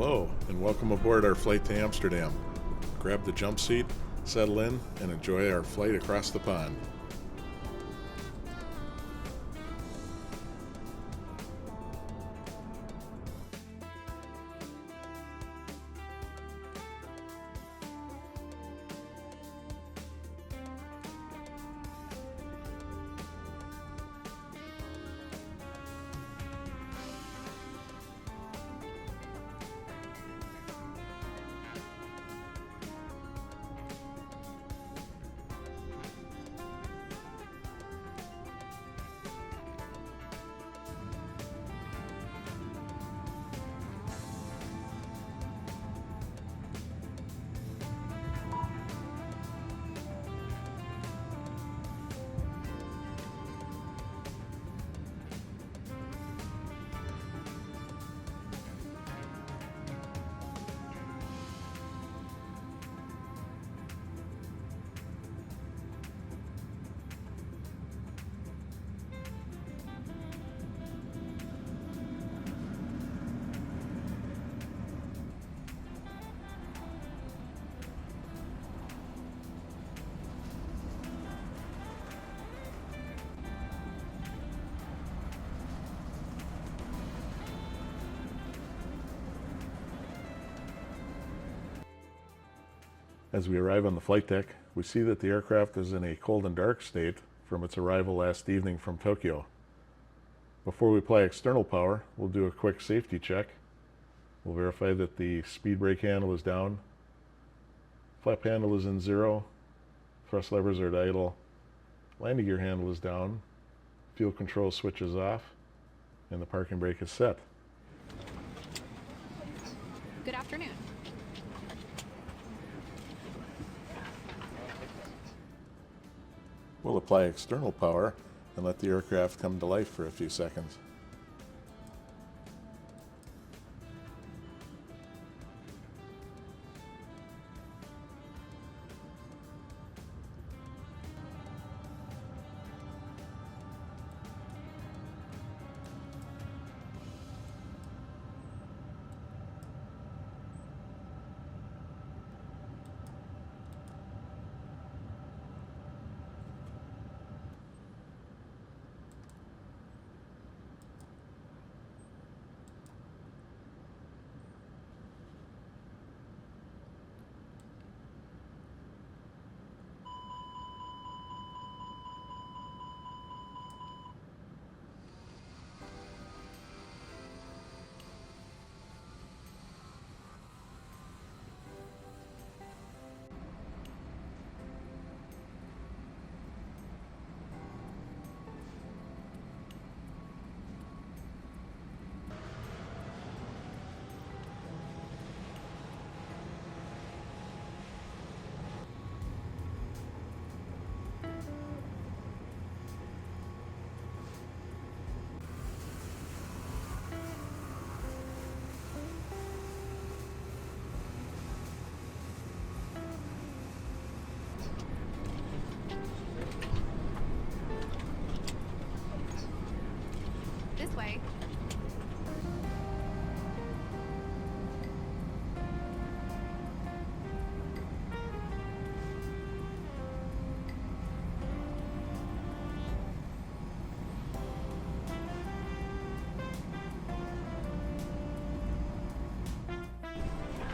Hello, and welcome aboard our flight to Amsterdam. Grab the jump seat, settle in, and enjoy our flight across the pond. As we arrive on the flight deck, we see that the aircraft is in a cold and dark state from its arrival last evening from Tokyo. Before we apply external power, we'll do a quick safety check. We'll verify that the speed brake handle is down, flap handle is in zero, thrust levers are at idle, landing gear handle is down, fuel control switch is off, and the parking brake is set. Good afternoon. We'll apply external power and let the aircraft come to life for a few seconds. This way.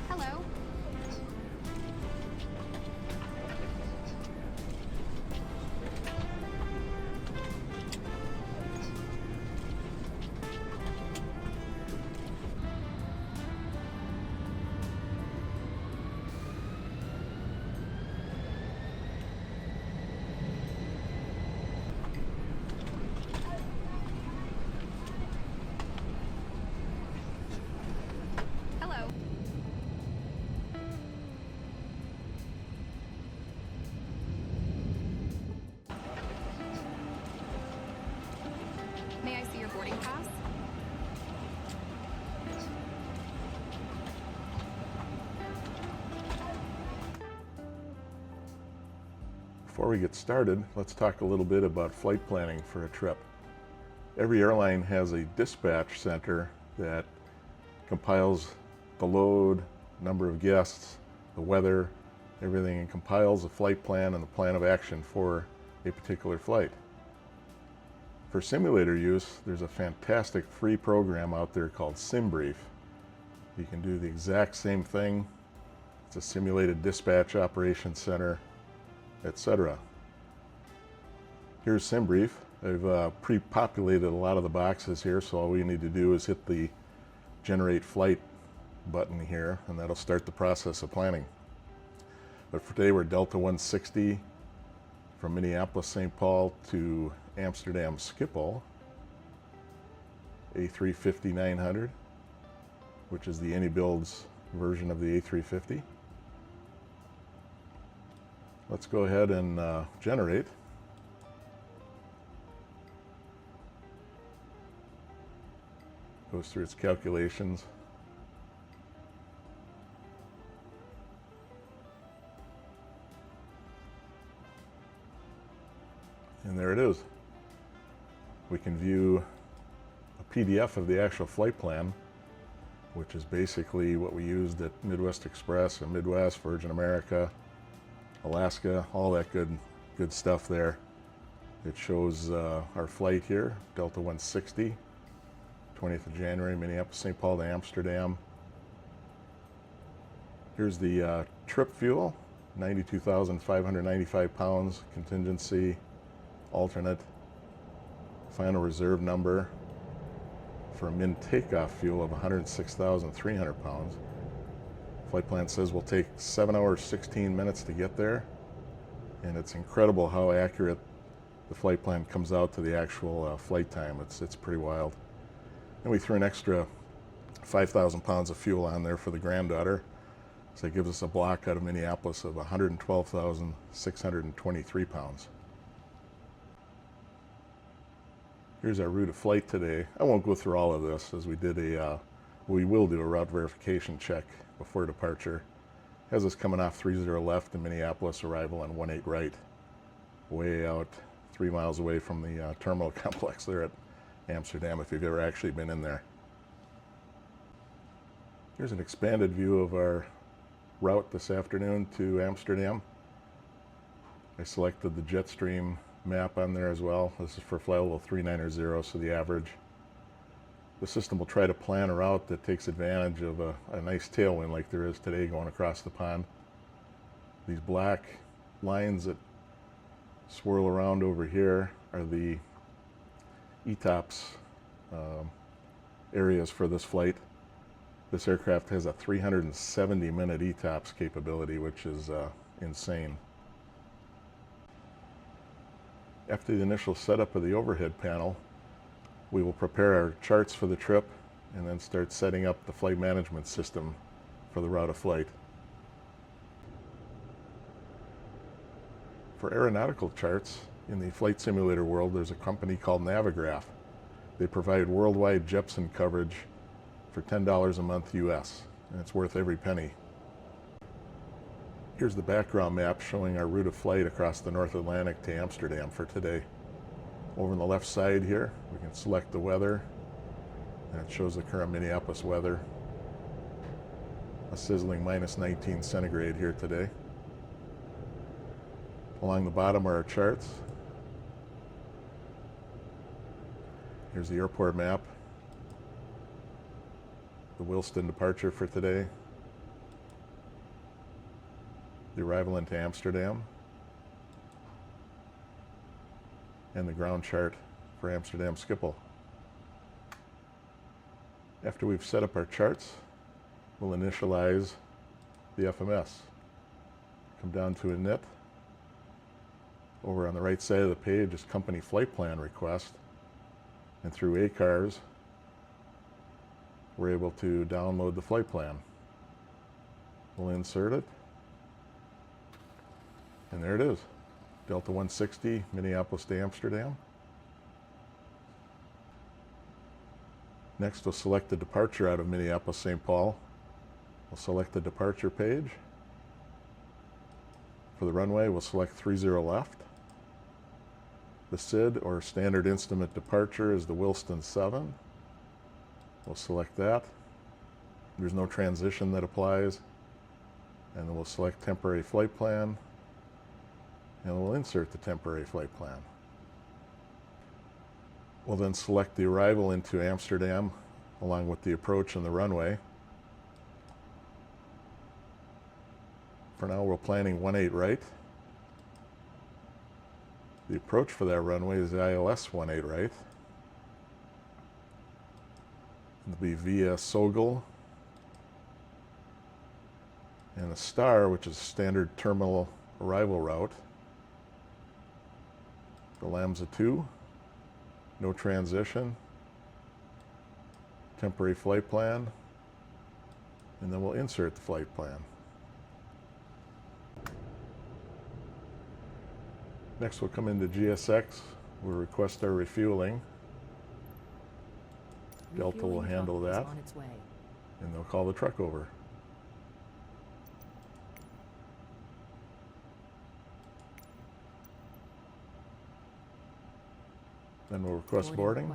Hello. Hello. May I see your boarding pass? Before we get started, let's talk a little bit about flight planning for a trip. Every airline has a dispatch center that compiles the load, number of guests, the weather, everything, and compiles a flight plan and the plan of action for a particular flight. For simulator use, there's a fantastic free program out there called SimBrief. You can do the exact same thing. It's a simulated dispatch operations center, etc. Here's SimBrief. I've pre-populated a lot of the boxes here, so all we need to do is hit the generate flight button here, and that'll start the process of planning. But for today, we're Delta 160 from Minneapolis, St. Paul to Amsterdam Schiphol, A350-900, which is the AnyBuild's version of the A350. Let's go ahead and generate. Goes through its calculations. And there it is. We can view a PDF of the actual flight plan, which is basically what we used at Midwest Express and Midwest, Virgin America, Alaska, all that good stuff there. It shows our flight here, Delta 160, 20th of January, Minneapolis, St. Paul to Amsterdam. Here's the trip fuel, 92,595 pounds, contingency, alternate, final reserve number for a min takeoff fuel of 106,300 pounds. Flight plan says we'll take 7 hours 16 minutes to get there, and it's incredible how accurate the flight plan comes out to the actual flight time. It's pretty wild. And we threw an extra 5,000 pounds of fuel on there for the granddaughter, so it gives us a block out of Minneapolis of 112,623 pounds. Here's our route of flight today. I won't go through all of this, as we will do a route verification check before departure. Has us coming off 30 left in Minneapolis, arrival on 18 right, way out 3 miles away from the terminal complex there at Amsterdam, if you've ever actually been in there. Here's an expanded view of our route this afternoon to Amsterdam. I selected the Jetstream map on there as well. This is for flight level 390, so the average. The system will try to plan a route that takes advantage of a nice tailwind like there is today going across the pond. These black lines that swirl around over here are the ETOPS areas for this flight. This aircraft has a 370-minute ETOPS capability, which is insane. After the initial setup of the overhead panel, we will prepare our charts for the trip and then start setting up the flight management system for the route of flight. For aeronautical charts, in the flight simulator world, there's a company called Navigraph. They provide worldwide Jepson coverage for $10 a month US, and it's worth every penny. Here's the background map showing our route of flight across the North Atlantic to Amsterdam for today. Over on the left side here, we can select the weather, and it shows the current Minneapolis weather. A sizzling -19 centigrade here today. Along the bottom are our charts. Here's the airport map. The Williston departure for today. The arrival into Amsterdam. And the ground chart for Amsterdam Schiphol. After we've set up our charts, we'll initialize the FMS. Come down to init. Over on the right side of the page is company flight plan request. And through ACARS, we're able to download the flight plan. We'll insert it. And there it is. Delta 160, Minneapolis to Amsterdam. Next, we'll select the departure out of Minneapolis, St. Paul. We'll select the departure page. For the runway, we'll select 30 left. The SID, or Standard Instrument Departure, is the Williston 7. We'll select that. There's no transition that applies. And then we'll select temporary flight plan, and we'll insert the temporary flight plan. We'll then select the arrival into Amsterdam along with the approach and the runway. For now, we're planning 18 right. The approach for that runway is ILS 18 right. It'll be via Sogol and a star, which is standard terminal arrival route. The Lambda 2, no transition, temporary flight plan, and then we'll insert the flight plan. Next we'll come into GSX, we'll request our refueling. Delta will handle that, and they'll call the truck over. Then we'll request boarding.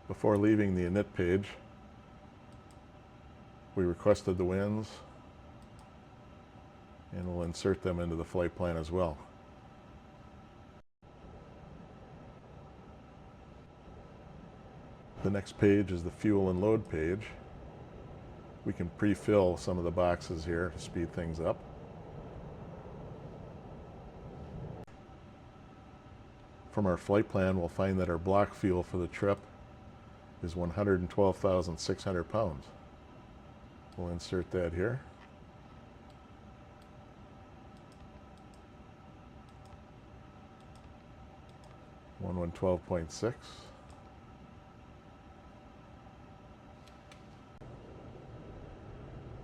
Before leaving the init page, we requested the winds, and we'll insert them into the flight plan as well. The next page is the fuel and load page. We can pre-fill some of the boxes here to speed things up. From our flight plan, we'll find that our block fuel for the trip is 112,600 pounds. We'll insert that here. One 112.6.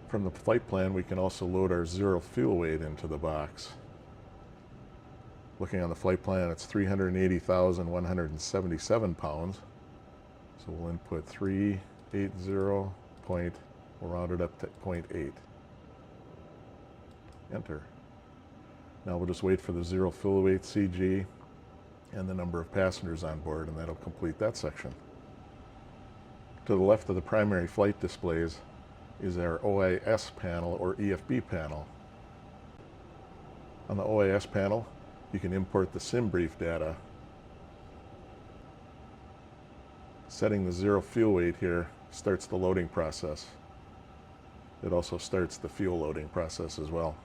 From the flight plan, we can also load our zero fuel weight into the box. Looking on the flight plan, it's 380,177 pounds. So we'll input 380 point, we'll round it up to 0.8. Enter. Now we'll just wait for the zero fuel weight CG and the number of passengers on board, and that'll complete that section. To the left of the primary flight displays is our OIS panel or EFB panel. On the OIS panel, you can import the SimBrief data. Setting the zero fuel weight here starts the loading process. It also starts the fuel loading process as well.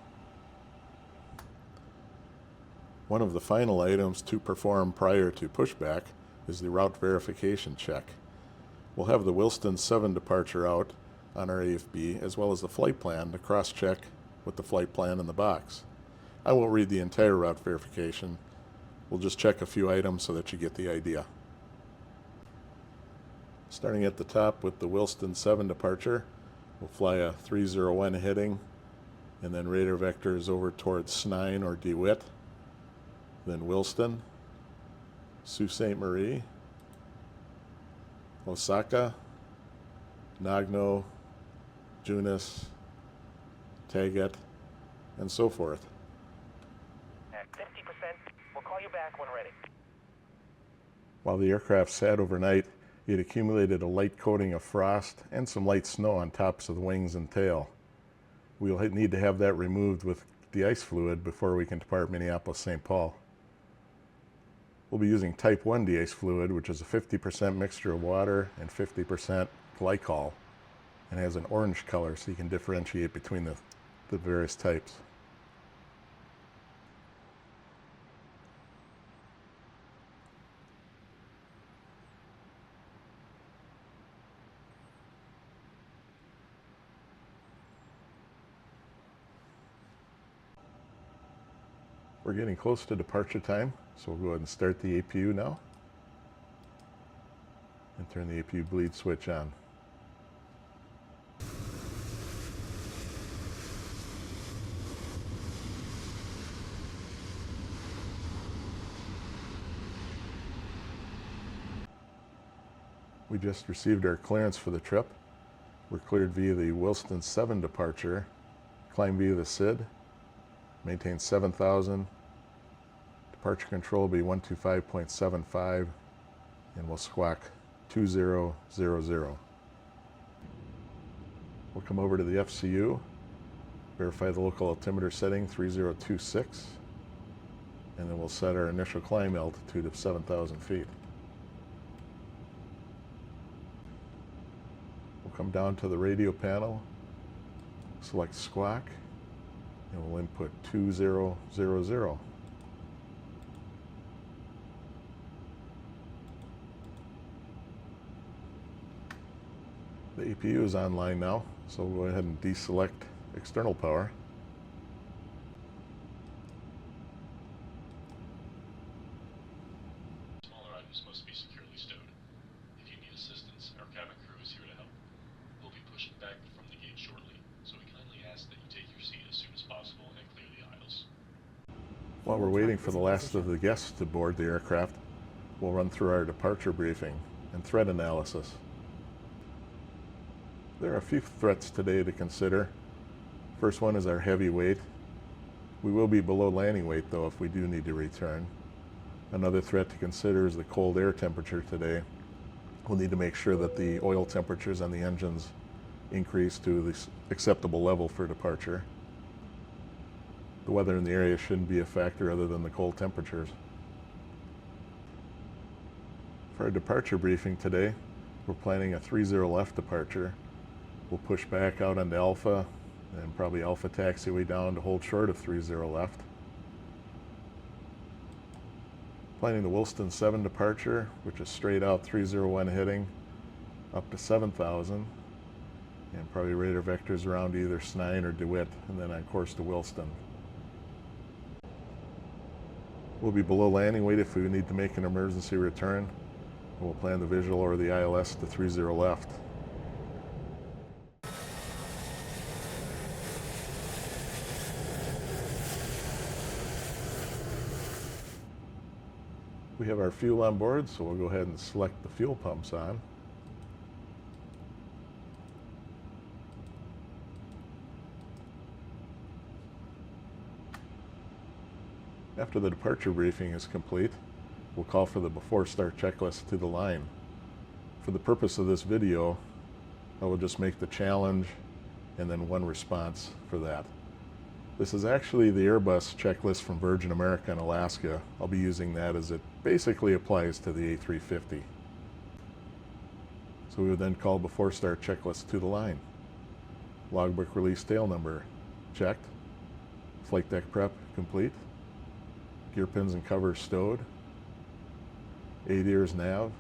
One of the final items to perform prior to pushback is the route verification check. We'll have the Wilston 7 departure out on our AFB as well as the flight plan to cross-check with the flight plan in the box. I won't read the entire route verification. We'll just check a few items so that you get the idea. Starting at the top with the Wilston 7 departure, we'll fly a 301 heading and then radar vectors over towards Snine or DeWitt, then Wilston, Sault Ste. Marie, Osaka, Nagno, Junis, Tagat, and so forth. At 50%, we'll call you back when ready. While the aircraft sat overnight, it accumulated a light coating of frost and some light snow on tops of the wings and tail. We'll need to have that removed with de-ice fluid before we can depart Minneapolis-St. Paul. We'll be using type 1 de-ice fluid, which is a 50% mixture of water and 50% glycol, and has an orange color so you can differentiate between the various types. We're getting close to departure time, so we'll go ahead and start the APU now and turn the APU bleed switch on. We just received our clearance for the trip. We're cleared via the Wilston 7 departure, climb via the SID, maintain 7,000, departure control will be 125.75, and we'll squawk 2000. We'll come over to the FCU, verify the local altimeter setting 3026, and then we'll set our initial climb altitude of 7,000 feet. We'll come down to the radio panel, select squawk, and we'll input 2000. The APU is online now, so we'll go ahead and deselect external power. Smaller items must be securely stowed. If you need assistance, our cabin crew is here to help. We'll be pushing back from the gate shortly, so we kindly ask that you take your seat as soon as possible and clear the aisles. While we're waiting for the last of the guests to board the aircraft, we'll run through our departure briefing and threat analysis. There are a few threats today to consider. First one is our heavy weight. We will be below landing weight though if we do need to return. Another threat to consider is the cold air temperature today. We'll need to make sure that the oil temperatures on the engines increase to the acceptable level for departure. The weather in the area shouldn't be a factor other than the cold temperatures. For our departure briefing today, we're planning a 30 left departure. We'll push back out onto Alpha and probably Alpha taxiway down to hold short of 30 left. Planning the Wilston 7 departure, which is straight out 301 heading up to 7,000, and probably radar vectors around either Snine or DeWitt, and then on course to Wilston. We'll be below landing weight if we need to make an emergency return, and we'll plan the visual or the ILS to 30 left. We have our fuel on board, so we'll go ahead and select the fuel pumps on. After the departure briefing is complete, we'll call for the before start checklist to the line. For the purpose of this video, I will just make the challenge and then one response for that. This is actually the Airbus checklist from Virgin America and Alaska. I'll be using that as it basically applies to the A350. So we would then call before start checklist to the line. Logbook release tail number checked. Flight deck prep complete. Gear pins and covers stowed. ADIRS nav.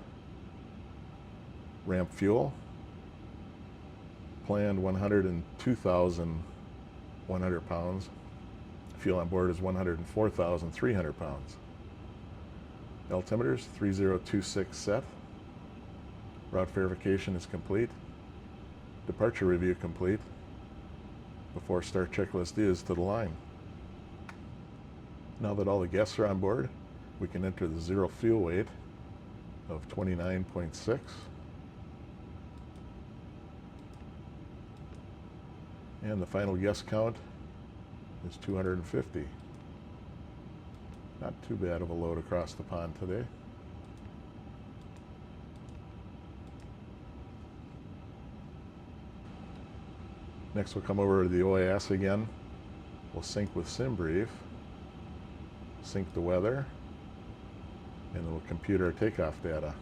Ramp fuel. Planned 102,100 pounds. Fuel on board is 104,300 pounds. Altimeters 3026 set. Route verification is complete. Departure review complete. Before start checklist is to the line. Now that all the guests are on board, we can enter the zero fuel weight of 29.6. And the final guest count is 250. Not too bad of a load across the pond today. Next we'll come over to the OAS again. We'll sync with SimBrief, sync the weather, and then we'll compute our takeoff data.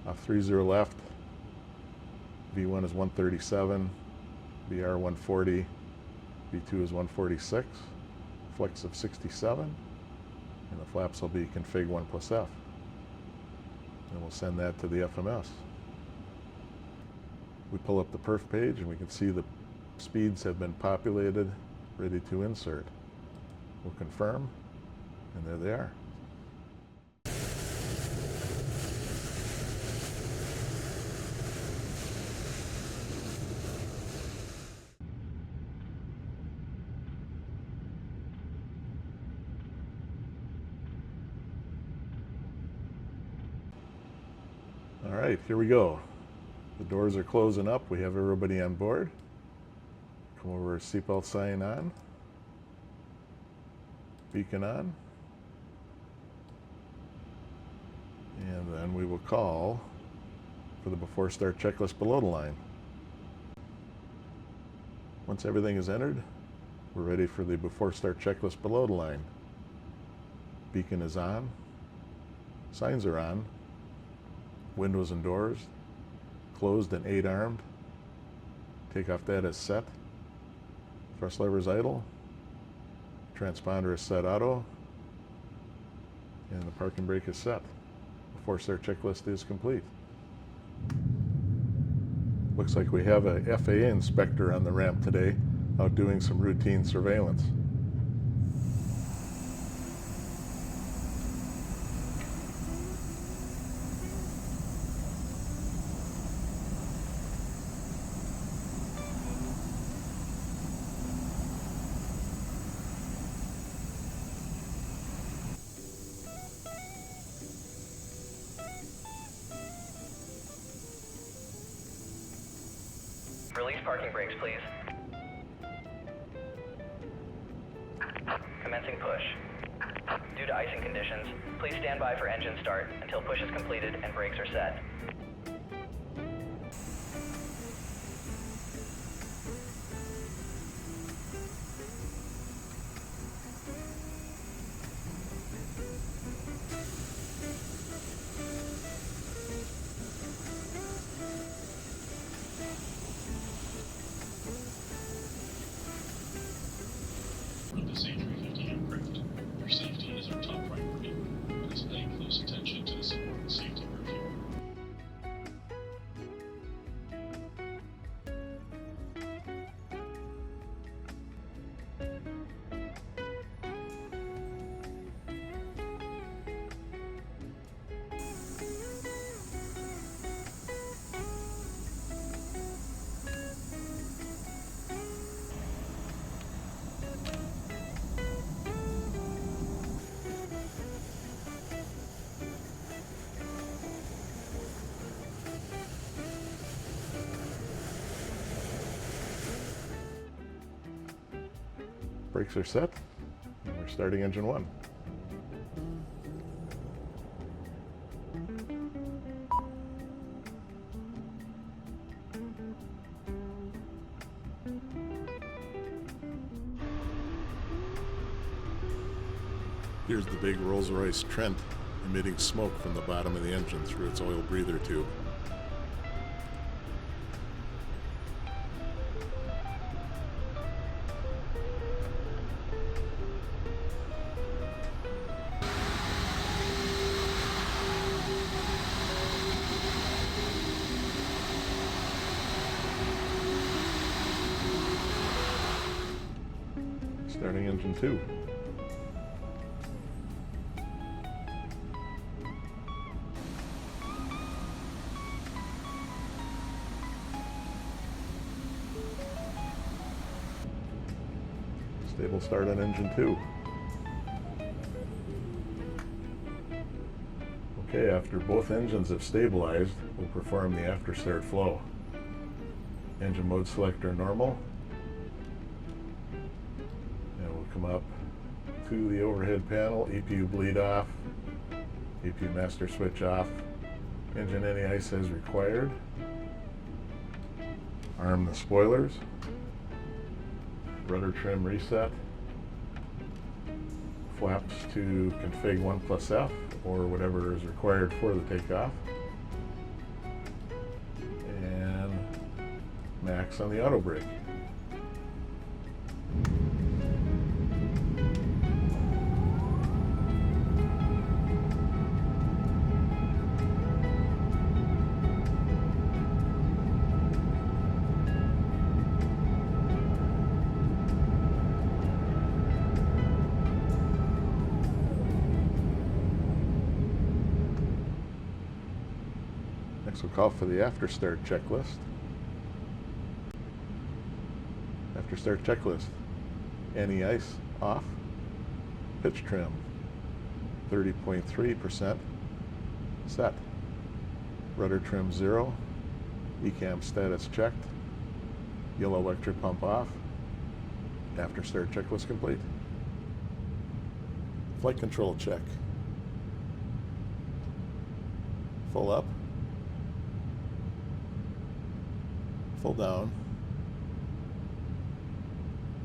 Off 30 left, V1 is 137, VR 140, V2 is 146, flex of 67, and the flaps will be config 1 plus F. And we'll send that to the FMS. We pull up the perf page and we can see the speeds have been populated, ready to insert. We'll confirm, and there they are. All right, here we go. The doors are closing up. We have everybody on board. Come over, seatbelt sign on. Beacon on. And then we will call for the before start checklist below the line. Once everything is entered, we're ready for the before start checklist below the line. Beacon is on, signs are on, windows and doors closed and 8 armed. Takeoff data is set, thrust lever is idle, transponder is set auto, and the parking brake is set. Before start checklist is complete. Looks like we have a FAA inspector on the ramp today, out doing some routine surveillance. Release parking brakes, please. Commencing push. Due to icing conditions, please stand by for engine start until push is completed and brakes are set. For this A350 aircraft, your safety is our top priority. Please pay close attention to this important safety review. Brakes are set, and we're starting engine 1. Here's the big Rolls-Royce Trent emitting smoke from the bottom of the engine through its oil breather tube. Starting engine 2. Stable start on engine 2. Okay, after both engines have stabilized, we'll perform the after start flow. Engine mode selector normal. And we'll come up to the overhead panel, EPU bleed off, EPU master switch off, engine anti-ice as required. Arm the spoilers. Rudder trim reset. Flaps to config 1+F or whatever is required for the takeoff. And max on the auto brake. Next we'll call for the after start checklist. After start checklist. Anti-ice off. Pitch trim 30.3% set. Rudder trim 0. ECAM status checked. Yellow electric pump off. After start checklist complete. Flight control check. Full up. Full down.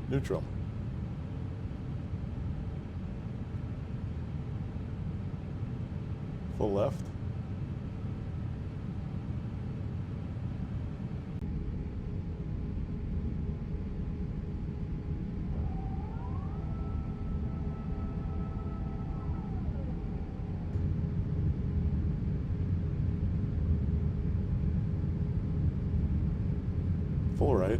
Neutral. Full left. Full right.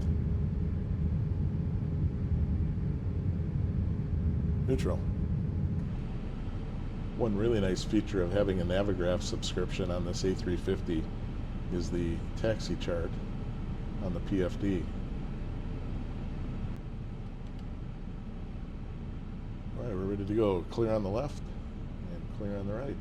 Neutral. One really nice feature of having a Navigraph subscription on this A350 is the taxi chart on the PFD. All right, we're ready to go. Clear on the left and clear on the right.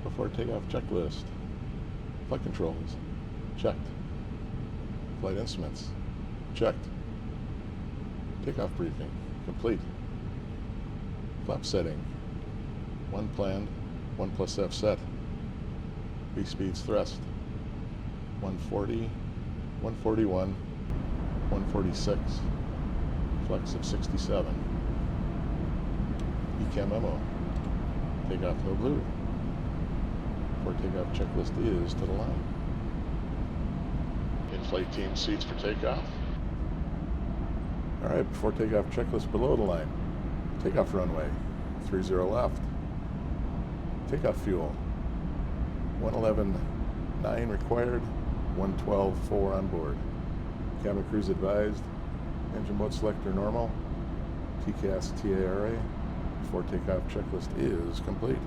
Before takeoff checklist. Flight controls. Checked. Flight instruments. Checked. Takeoff briefing. Complete. Flap setting. 1 planned, 1 plus F set. B speeds thrust. 140, 141, 146. Flex of 67. EHAM memo. Takeoff no blue. Before takeoff checklist is to the line. In-flight team seats for takeoff. All right, before takeoff checklist below the line. Takeoff runway, 30 left. Takeoff fuel, 111.9 required, 112.4 on board. Cabin crews advised, engine mode selector normal, TCAS TARA. Before takeoff checklist is complete.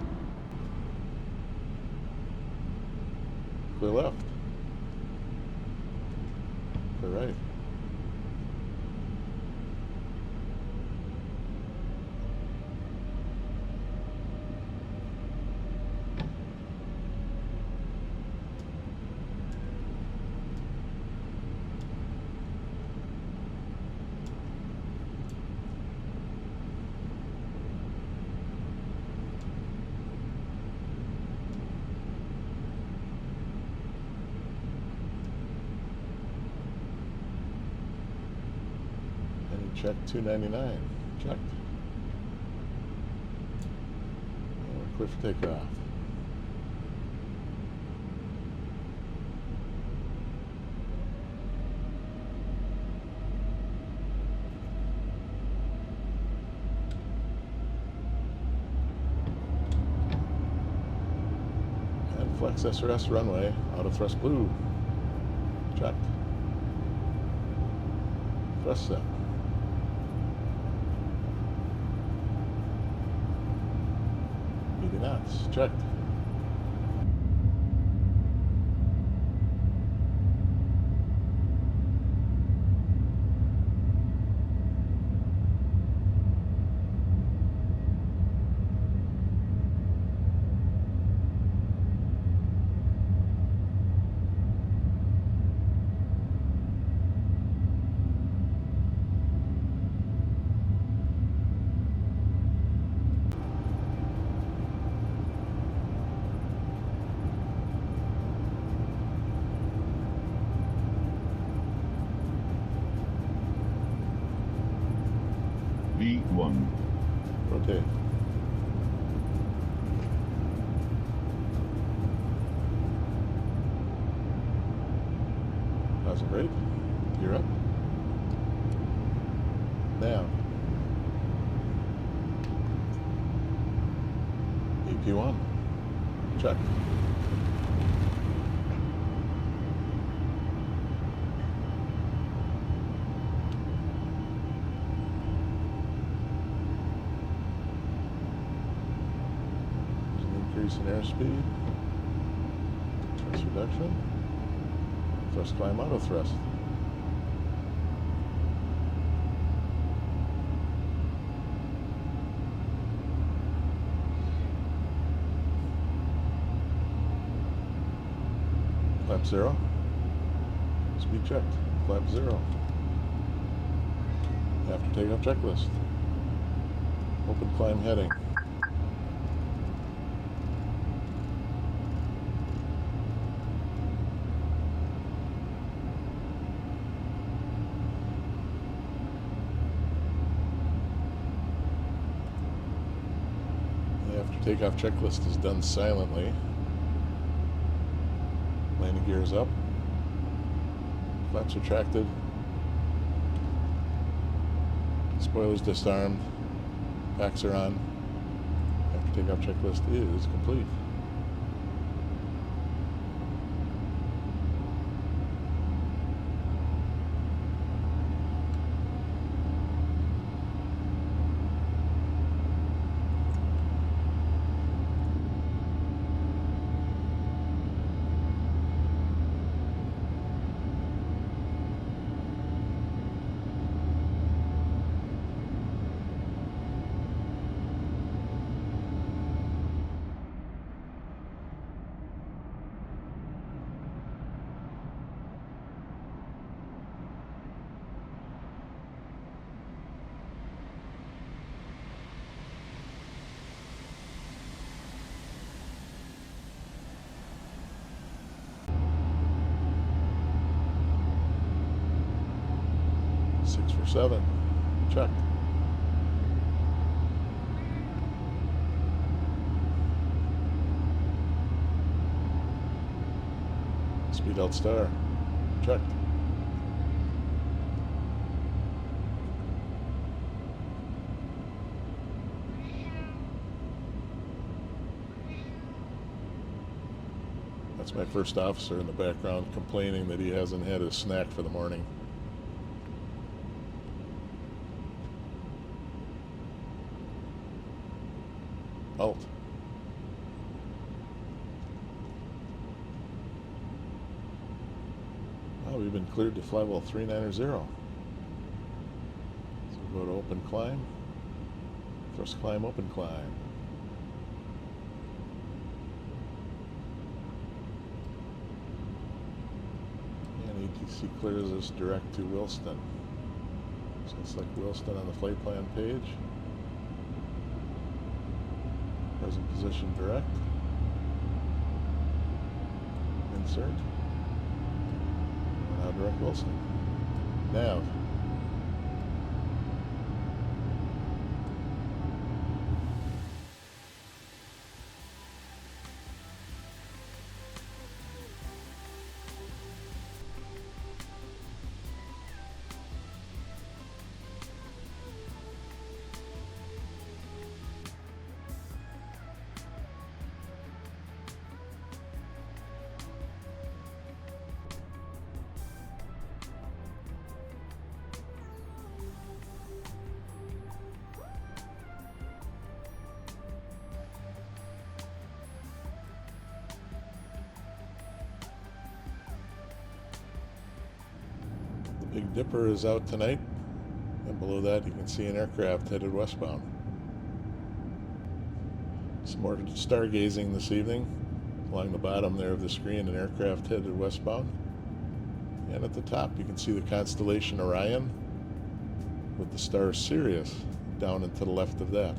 Clear left. Clear right. Check 299. Checked. And we're clear for takeoff. And flex SRS runway, auto thrust blue. Checked. Thrust set. 80 knots. Checked. V1. Rotate. How's it rate? Gear up. Now. EP1. Check. Increase in airspeed. Thrust reduction. Thrust climb auto thrust. Flap 0. Speed checked. Flap 0. After takeoff checklist. Open climb heading. The after takeoff checklist is done silently. Landing gear is up. Flaps retracted. Spoilers disarmed. Packs are on. After takeoff checklist is complete. Six for 7. Check. Speed out star. Checked. That's my first officer in the background complaining that he hasn't had his snack for the morning. Alt. Well, we've been cleared to fly well 390. So we'll go to open climb. Thrust climb, open climb. And ATC clears us direct to Wilston. So select Wilston on the flight plan page. Present position direct. Insert. Now direct Wilson. Nav. Big Dipper is out tonight, and below that you can see an aircraft headed westbound. Some more stargazing this evening. Along the bottom there of the screen, an aircraft headed westbound. And at the top you can see the constellation Orion with the star Sirius down and to the left of that.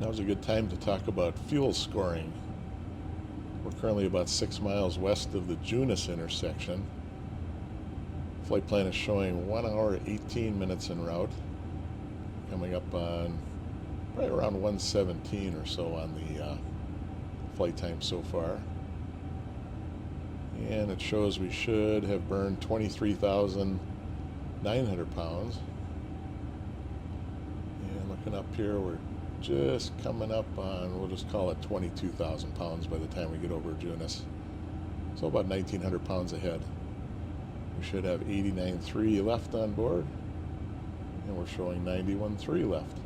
Now's a good time to talk about fuel scoring. We're currently about 6 miles west of the Junis intersection. Flight plan is showing 1 hour 18 minutes en route, coming up on right around 1:17 or so on the flight time so far. And it shows we should have burned 23,900 pounds. And looking up here, we're just coming up on, we'll just call it 22,000 pounds by the time we get over Junis. So about 1,900 pounds ahead. We should have 89.3 left on board, and we're showing 91.3 left.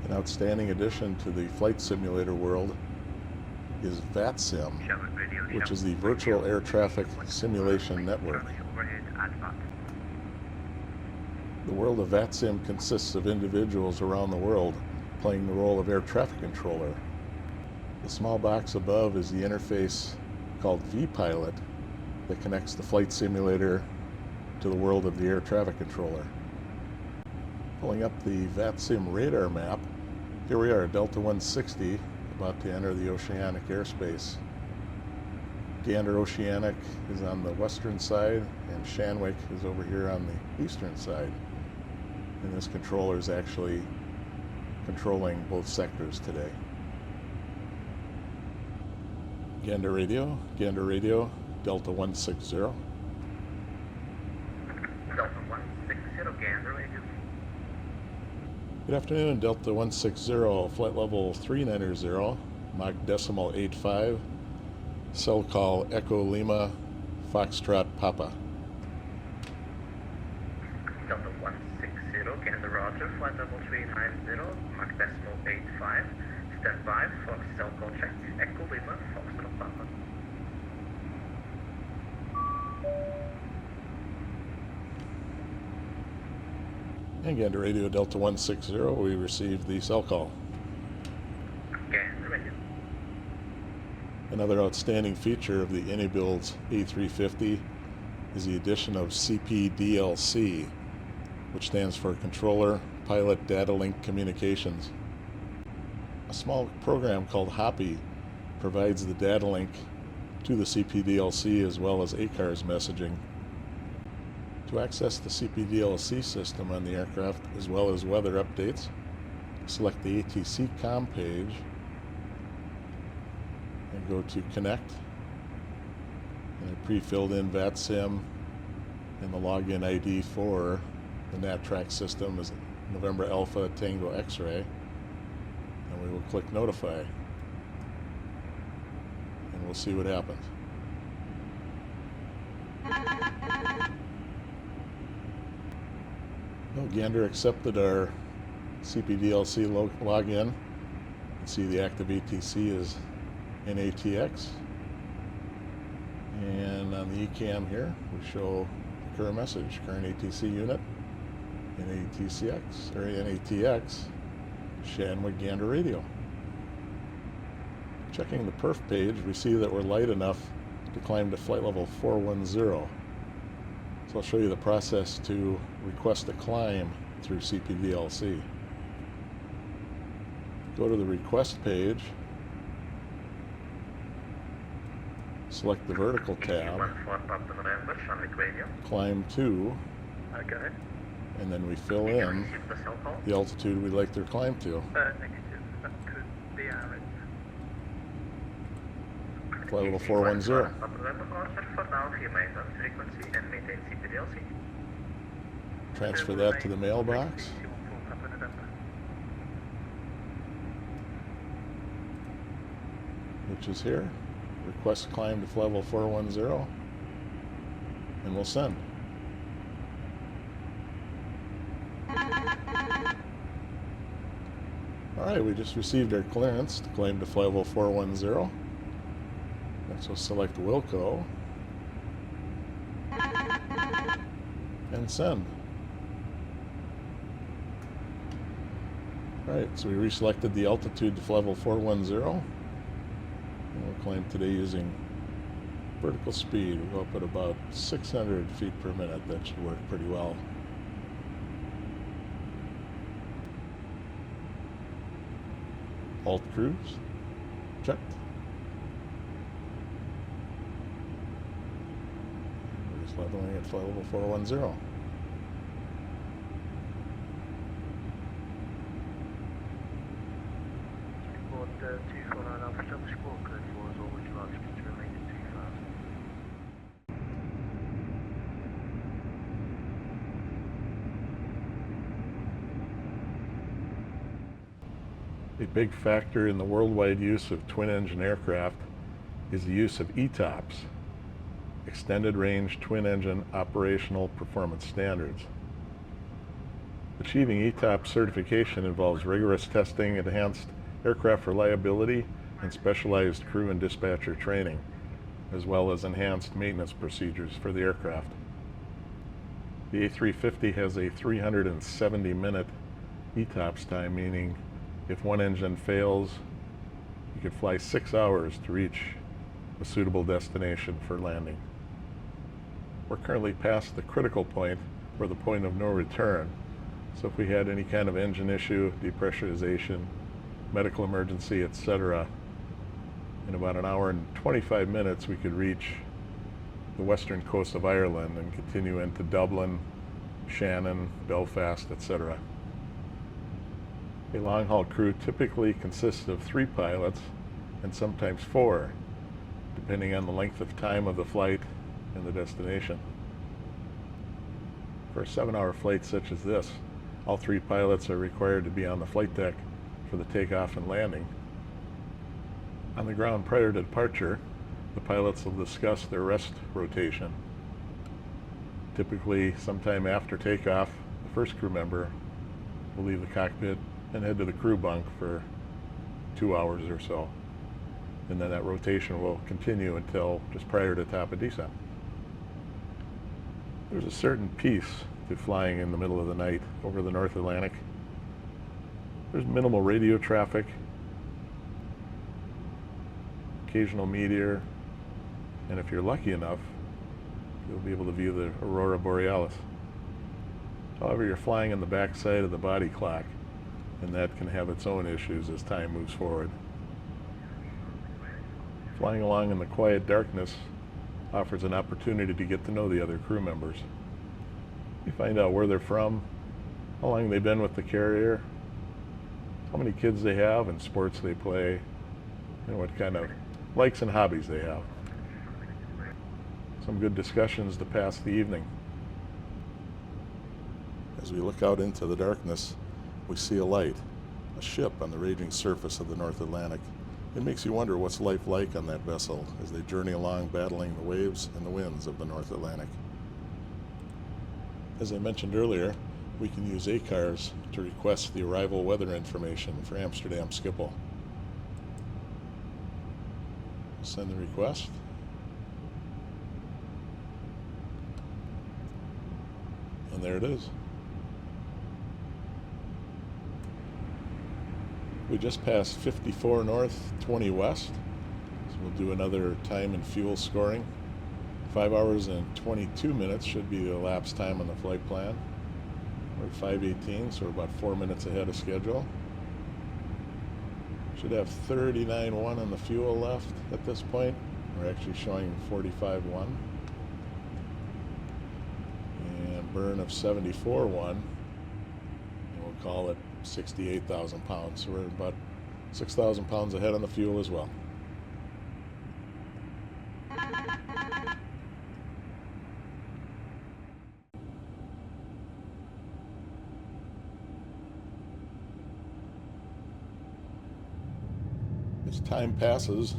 An outstanding addition to the flight simulator world is VATSIM, which is the Virtual Air Traffic Simulation Network. The world of VATSIM consists of individuals around the world playing the role of air traffic controller. The small box above is the interface called vPilot that connects the flight simulator to the world of the air traffic controller. Pulling up the VATSIM radar map, here we are at Delta 160, about to enter the oceanic airspace. Gander Oceanic is on the western side, and Shanwick is over here on the eastern side. And this controller is actually controlling both sectors today. Gander Radio, Delta 160. Delta 160, Gander Radio. Good afternoon, Delta 160, flight level 390, Mach decimal 85, cell call Echo Lima, Foxtrot Papa. Delta 160, Gander Roger, flight level 390, Mach decimal 85, stand by for cell call check, Echo Lima, Foxtrot Papa. And Gander Radio, Delta 160, we received the cell call. Gander Radio. Another outstanding feature of the AnyBuild's A350 is the addition of CPDLC, which stands for Controller Pilot Data Link Communications. A small program called Hoppy provides the data link to the CPDLC as well as ACARS messaging. To access the CPDLC system on the aircraft as well as weather updates, select the ATC COM page and go to Connect. And I pre-filled in VATSIM, and the login ID for the NATRAC system is November Alpha Tango X-Ray, and we will click Notify, and we'll see what happens. Well, Gander accepted our CPDLC login. You can see the active ATC is NATX. And on the ECAM here, we show the current message, current ATC unit, NATX, Shanwick Gander Radio. Checking the perf page, we see that we're light enough to climb to flight level 410. So I'll show you the process to request a climb through CPDLC. Go to the request page, select the vertical tab, climb to, Okay. and then we fill in The cell call? the altitude we'd like to climb to. Negative. That could be our Flight level 410. For now, remain on frequency and maintain CPDLC. Transfer that to the mailbox. Which is here. Request climb to flight level 410. And we'll send. Alright, we just received our clearance to climb to flight level 410. Next we'll select Wilco and send. Alright, so we reselected the altitude to flight level 410. And we'll climb today using vertical speed. We'll go up at about 600 feet per minute. That should work pretty well. Alt cruise, checked. Leveling at flight level 410. Report 249 Alpha, establish squawk code 4 as always, large speed to remain at 2000. A big factor in the worldwide use of twin-engine aircraft is the use of ETOPS, Extended Range Twin-Engine Operational Performance Standards. Achieving ETOPS certification involves rigorous testing, enhanced aircraft reliability, and specialized crew and dispatcher training, as well as enhanced maintenance procedures for the aircraft. The A350 has a 370-minute ETOPS time, meaning if one engine fails, you could fly 6 hours to reach a suitable destination for landing. We're currently past the critical point, or the point of no return. So if we had any kind of engine issue, depressurization, medical emergency, etc., in about 1 hour and 25 minutes we could reach the western coast of Ireland and continue into Dublin, Shannon, Belfast, etc. A long-haul crew typically consists of 3 pilots and sometimes 4, depending on the length of time of the flight and the destination. For a 7-hour flight such as this, all 3 pilots are required to be on the flight deck for the takeoff and landing. On the ground prior to departure, the pilots will discuss their rest rotation. Typically, sometime after takeoff, the first crew member will leave the cockpit and head to the crew bunk for 2 hours or so. And then that rotation will continue until just prior to top of descent. There's a certain peace to flying in the middle of the night over the North Atlantic. There's minimal radio traffic, occasional meteor, and if you're lucky enough, you'll be able to view the aurora borealis. However, you're flying in the backside of the body clock, and that can have its own issues as time moves forward. Flying along in the quiet darkness offers an opportunity to get to know the other crew members. You find out where they're from, how long they've been with the carrier, how many kids they have and sports they play, and what kind of likes and hobbies they have. Some good discussions to pass the evening. As we look out into the darkness, we see a light, a ship on the raging surface of the North Atlantic. It makes you wonder what's life like on that vessel as they journey along battling the waves and the winds of the North Atlantic. As I mentioned earlier, we can use ACARS to request the arrival weather information for Amsterdam Schiphol. Send the request. And there it is. We just passed 54 north, 20 west. So we'll do another time and fuel scoring. 5 hours and 22 minutes should be the elapsed time on the flight plan. We're at 5:18, so we're about 4 minutes ahead of schedule. Should have 39.1 on the fuel left at this point. We're actually showing 45.1. And burn of 74.1. And we'll call it 68,000 pounds. So we're about 6,000 pounds ahead on the fuel as well. As time passes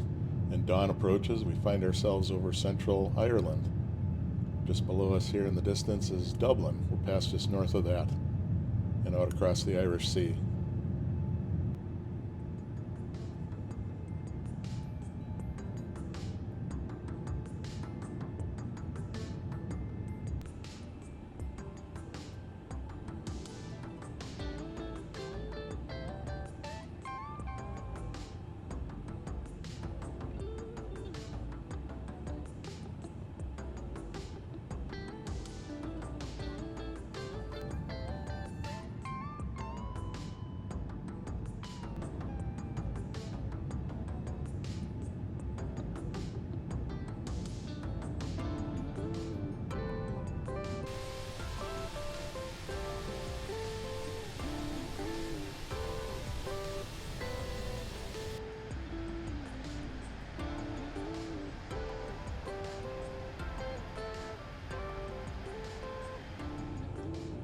and dawn approaches, we find ourselves over central Ireland. Just below us here in the distance is Dublin. We'll pass just north of that and out across the Irish Sea.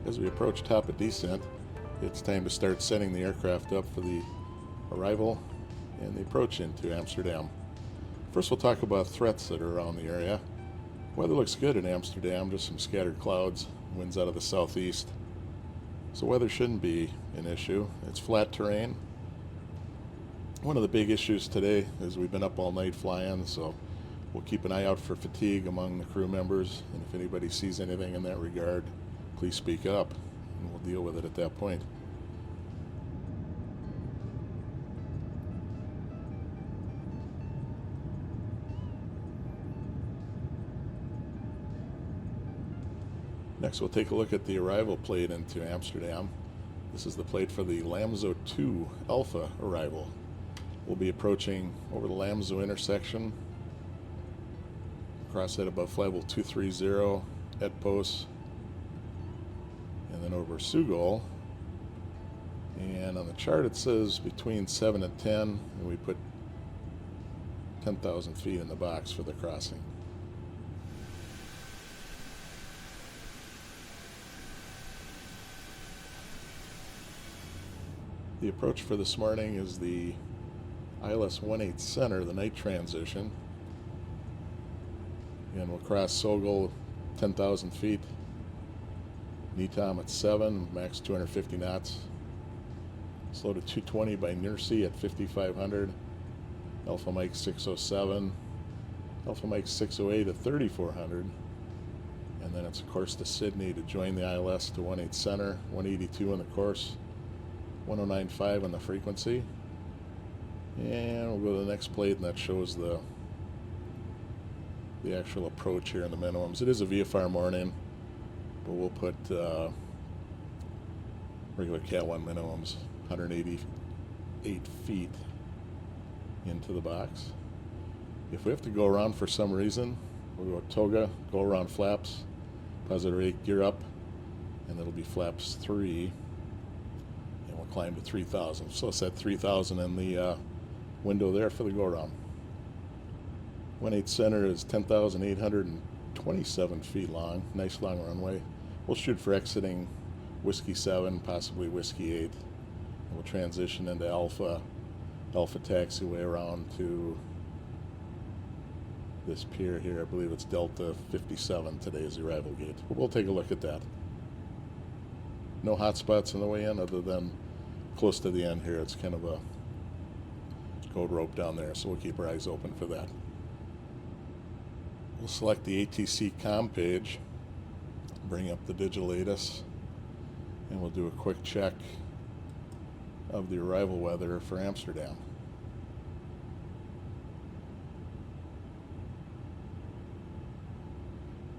As we approach top of descent, it's time to start setting the aircraft up for the arrival and the approach into Amsterdam. First, we'll talk about threats that are around the area. Weather looks good in Amsterdam, just some scattered clouds, winds out of the southeast. So weather shouldn't be an issue. It's flat terrain. One of the big issues today is we've been up all night flying, so we'll keep an eye out for fatigue among the crew members, and if anybody sees anything in that regard, please speak up, and we'll deal with it at that point. Next, we'll take a look at the arrival plate into Amsterdam. This is the plate for the Lamzo 2 Alpha arrival. We'll be approaching over the Lamzo intersection, cross that above flight level 230 at post, and then over Sugol. And on the chart it says between 7 and 10, and we put 10,000 feet in the box for the crossing. The approach for this morning is the ILS 18 center, the night transition. And we'll cross Sogol 10,000 feet. NETOM at 7, max 250 knots. Slow to 220 by NERC at 5,500. Alpha Mike 607. Alpha Mike 608 at 3,400. And then it's a course to Sydney to join the ILS to 18 center, 182 on the course. 1095 on the frequency, and we'll go to the next plate, and that shows the actual approach here in the minimums. It is a VFR morning, but we'll put regular Cat 1 minimums, 188 feet into the box. If we have to go around for some reason, we'll go toga, go around flaps, positive rate, gear up, and it'll be flaps 3. We'll climb to 3,000. So it's at 3,000 in the window there for the go-around. 18 center is 10,827 feet long. Nice long runway. We'll shoot for exiting Whiskey 7, possibly Whiskey 8. And we'll transition into Alpha taxiway around to this pier here. I believe it's Delta 57 today is the arrival gate. But we'll take a look at that. No hot spots on the way in other than close to the end here. It's kind of a code rope down there, so we'll keep our eyes open for that. We'll select the ATC com page, bring up the digital ATIS, and we'll do a quick check of the arrival weather for Amsterdam.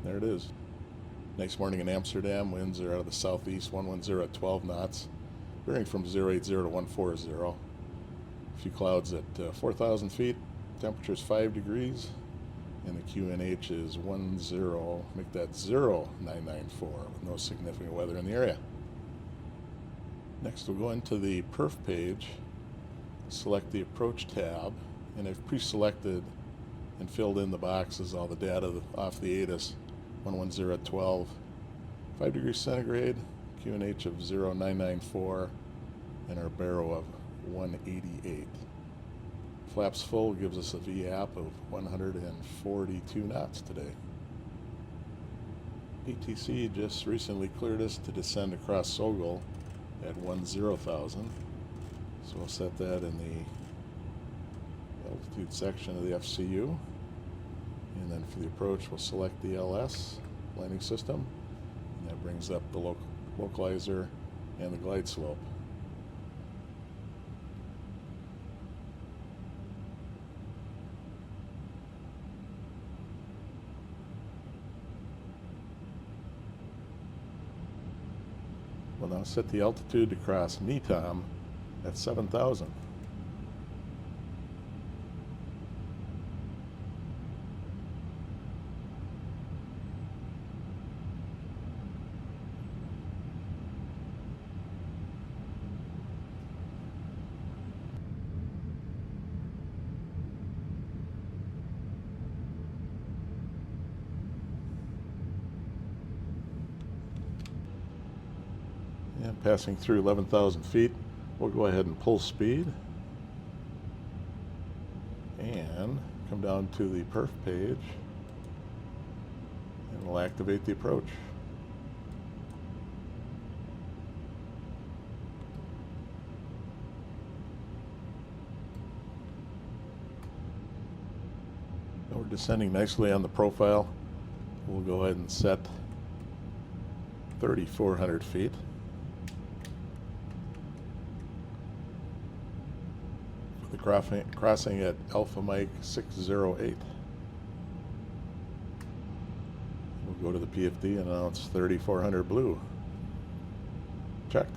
There it is. Next morning in Amsterdam, winds are out of the southeast, 110 at 12 knots, bearing from 080 to 140. A few clouds at 4,000 feet, temperature's 5 degrees, and the QNH is 10, make that 0994, with no significant weather in the area. Next we'll go into the perf page, select the approach tab, and I've pre-selected and filled in the boxes, all the data off the ATIS. 110 at 12, 5 degrees centigrade, QNH of 0994, and our baro of 188. Flaps full gives us a VAP of 142 knots today. ATC just recently cleared us to descend across Sogol at 10,000. So we'll set that in the altitude section of the FCU. And then for the approach, we'll select the LS landing system, and that brings up the localizer and the glide slope. We'll now set the altitude to cross NETOM at 7,000. And passing through 11,000 feet, we'll go ahead and pull speed and come down to the perf page, and we'll activate the approach. Now we're descending nicely on the profile. We'll go ahead and set 3,400 feet. For the crossing at Alpha Mike 608. We'll go to the PFD and announce 3,400 blue. Checked.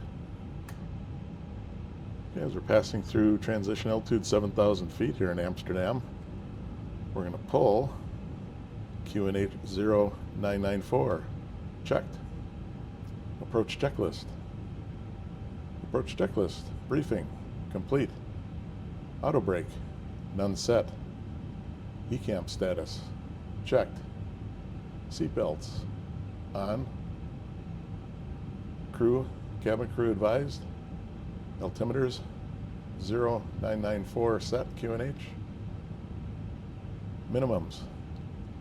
Okay, as we're passing through transition altitude 7,000 feet here in Amsterdam, we're going to pull QNH 0994. Checked. Approach checklist. Approach checklist. Briefing. Complete. Auto brake. None set. ECAM status. Checked. Seatbelts. On. Cabin crew advised. Altimeters 0994 set QNH. Minimums.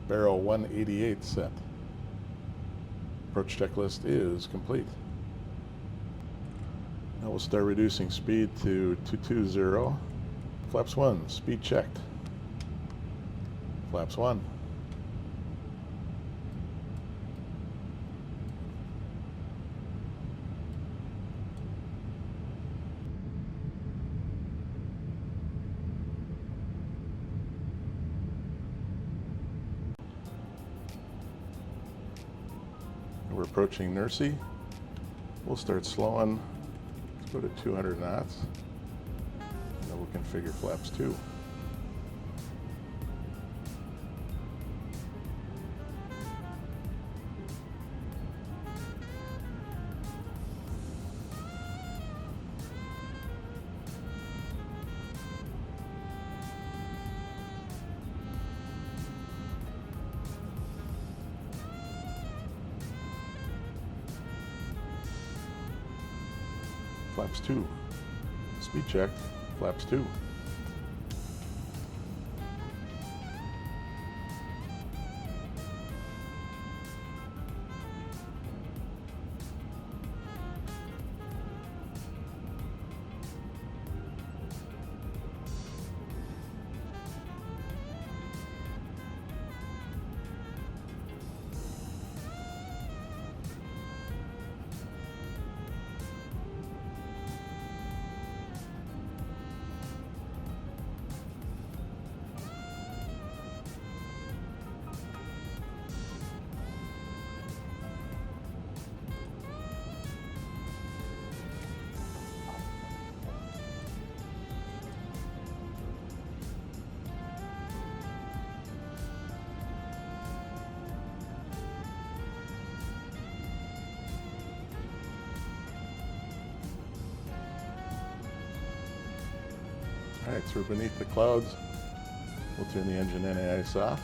Barrel 188 set. Approach checklist is complete. Now we'll start reducing speed to 220. Flaps 1, speed checked. Flaps 1. We're approaching Nursey. We'll start slowing. Let's go to 200 knots. And then we'll configure flaps 2. Flaps 2. Speed checked. Flaps 2. Alright, so we're beneath the clouds. We'll turn the engine NAIS off.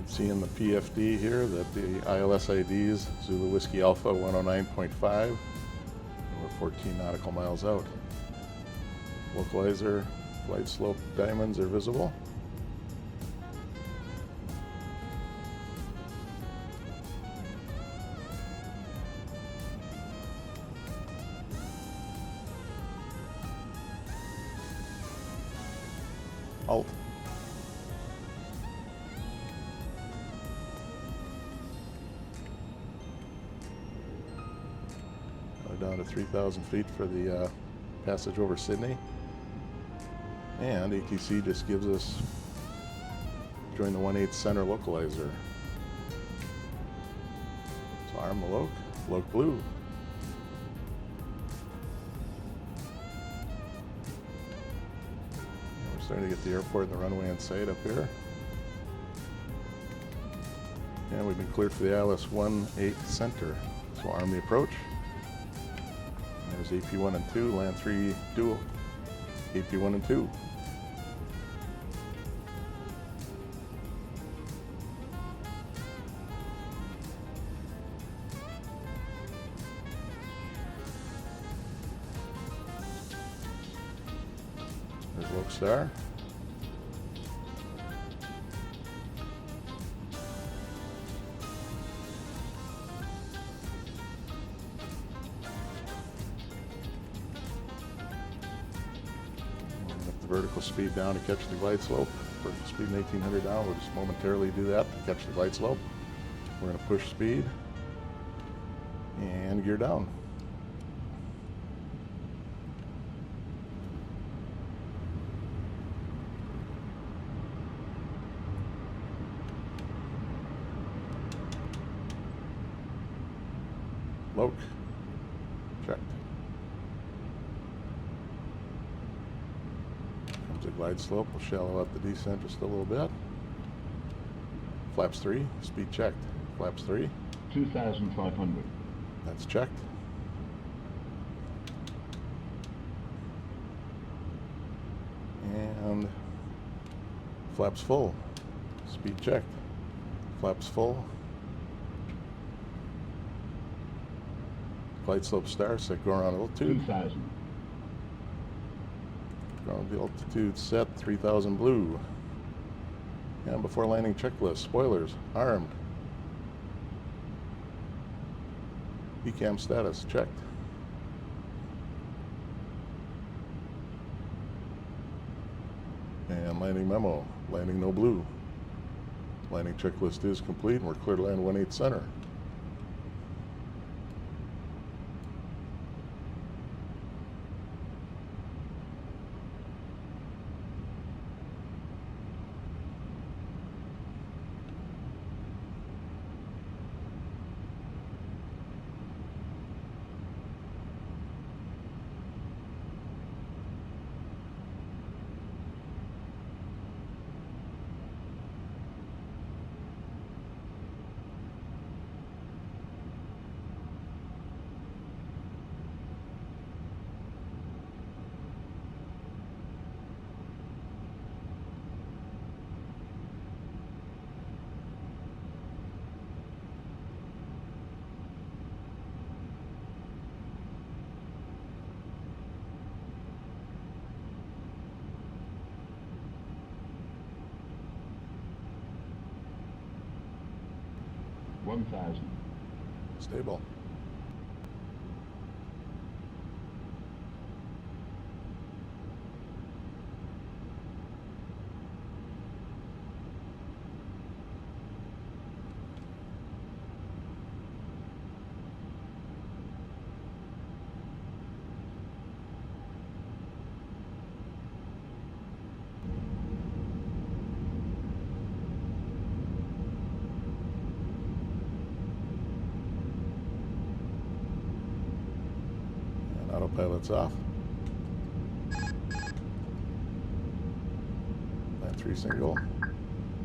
See in the PFD here that the ILS ID is Zulu Whiskey Alpha 109.5, and we're 14 nautical miles out. Localizer, flight slope diamonds are visible. Alt. 3,000 feet for the passage over Sydney. And ATC just gives us join the 1/8 center localizer. So arm the loc blue. And we're starting to get the airport and the runway in sight up here. And we've been cleared for the ILS 1/8 center. So arm the approach. There's AP1 and 2, land 3 dual, AP1 and 2. There's Lokestar. Vertical speed down to catch the glide slope. Vertical speed 1800 down. We'll just momentarily do that to catch the glide slope. We're going to push speed and gear down. Loc. Checked. The glide slope will shallow out the descent just a little bit. Flaps 3, speed checked. Flaps 3. 2,500. That's checked. And flaps full. Speed checked. Flaps full. Glide slope star set, go around altitude. 2,000. Ground the altitude set, 3,000 blue. And before landing checklist, spoilers, armed. ECAM status, checked. And landing memo, landing no blue. Landing checklist is complete and we're clear to land 1/8 center. $1,000. Stable. Autopilot's off. Land 3 single.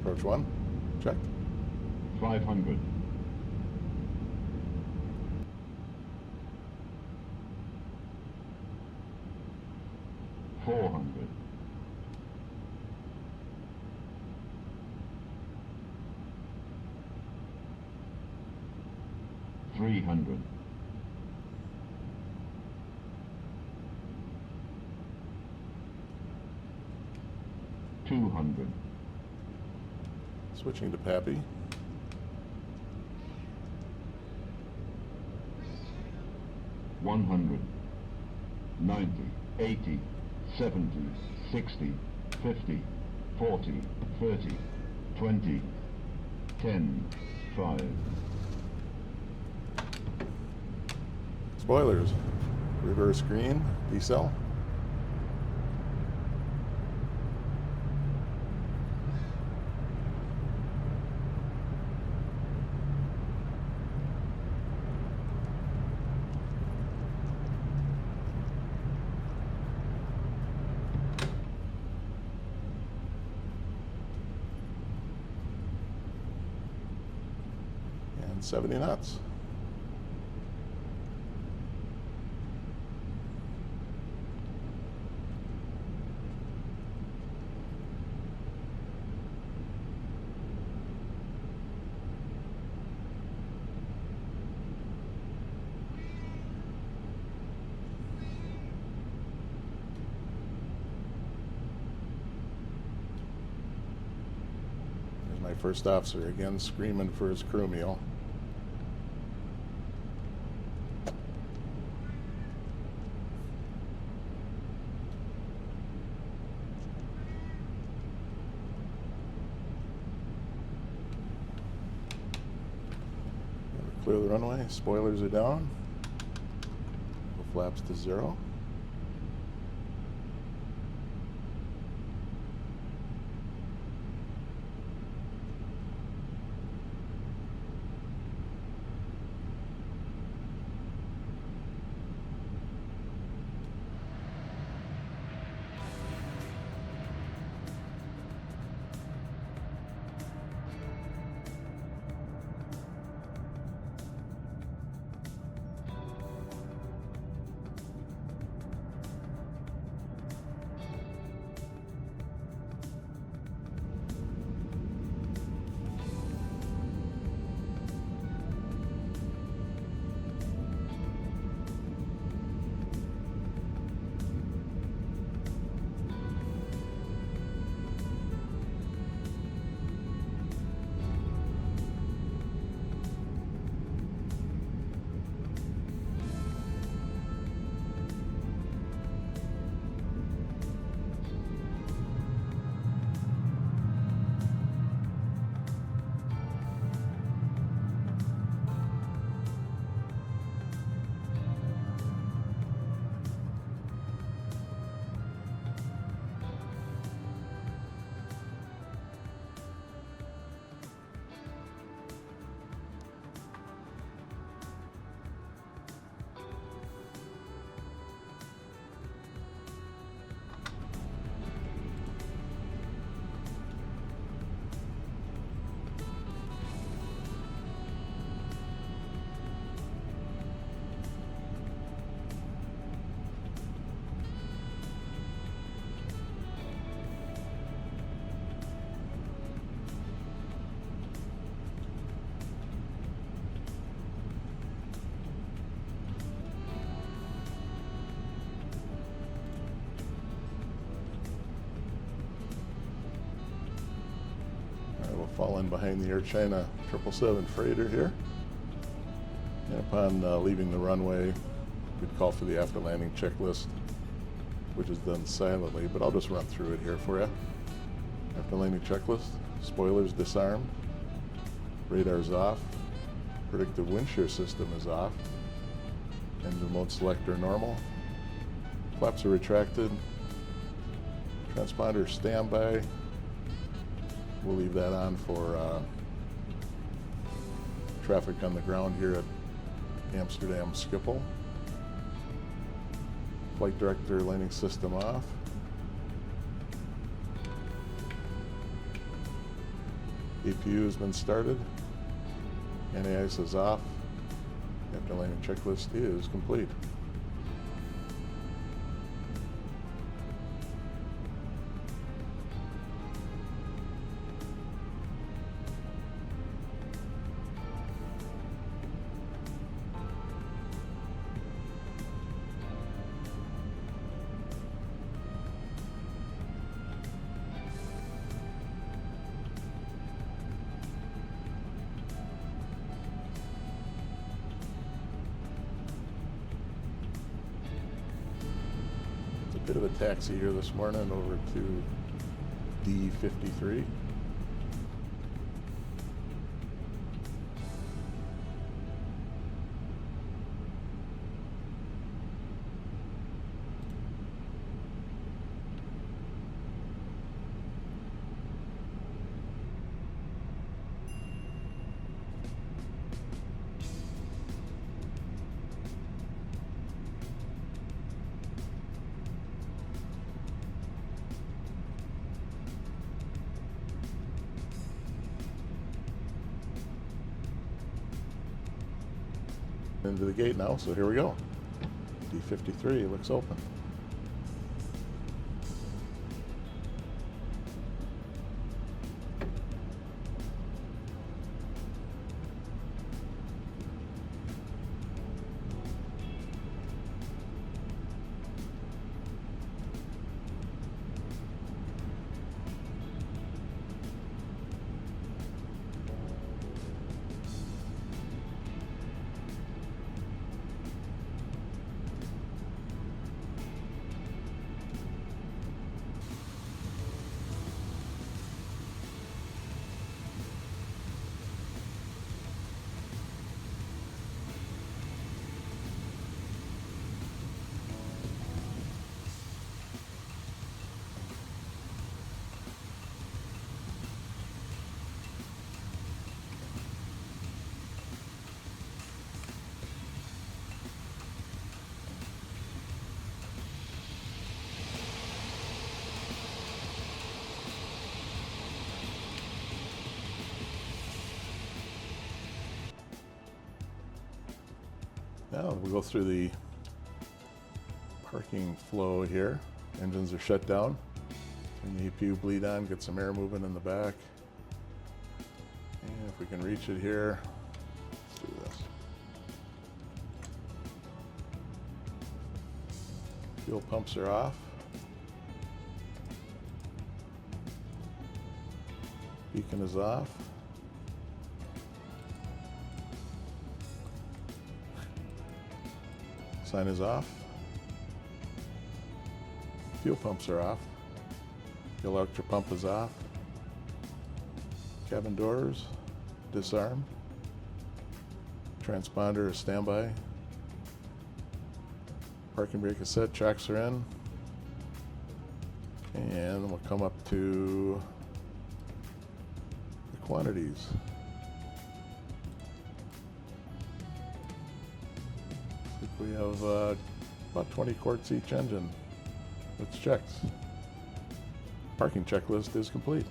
Approach 1. Checked. 500. 400. 300. 200. Switching to Pappy. 100, 90, 80, 70, 60, 50, 40, 30, 20, 10, 5. Spoilers. Reverse green, decel. And 70 knots. There's my first officer again screaming for his crew meal. Clear the runway, spoilers are down. The flaps to 0. Fall in behind the Air China 777 freighter here. And upon leaving the runway, we'd call for the after landing checklist, which is done silently, but I'll just run through it here for you. After landing checklist, spoilers disarmed, radar's off, predictive wind shear system is off, engine mode selector normal, flaps are retracted, transponder standby. We'll leave that on for traffic on the ground here at Amsterdam Schiphol. Flight director landing system off. APU has been started. NAIS is off. After landing checklist is complete. Bit of a taxi here this morning over to D53. Into the gate now, so here we go. D53 looks open. Now we'll go through the parking flow here. Engines are shut down. Turn the EPU bleed on, get some air moving in the back. And if we can reach it here, let's do this. Fuel pumps are off. Beacon is off. Sign is off. Fuel pumps are off. The electric pump is off. Cabin doors disarmed. Transponder is standby. Parking brake is set, tracks are in. And we'll come up to the quantities. We have about 20 quarts each engine. Let's check. Parking checklist is complete.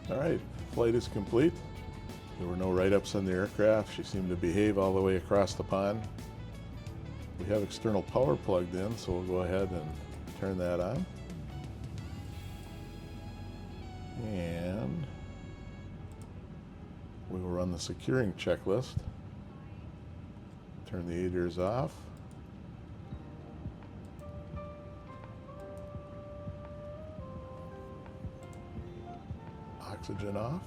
All right, flight is complete. There were no write-ups on the aircraft. She seemed to behave all the way across the pond. We have external power plugged in, so we'll go ahead and turn that on. And we will run the securing checklist. Turn the aiders off. Oxygen off.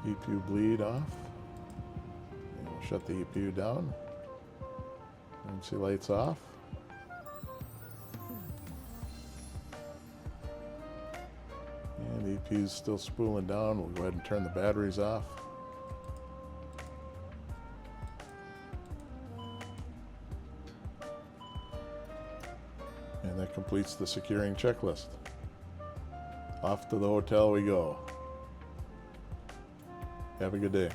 EPU bleed off. And we'll shut the EPU down. MC lights off. And the EPU is still spooling down. We'll go ahead and turn the batteries off. And that completes the securing checklist. Off to the hotel we go. Have a good day.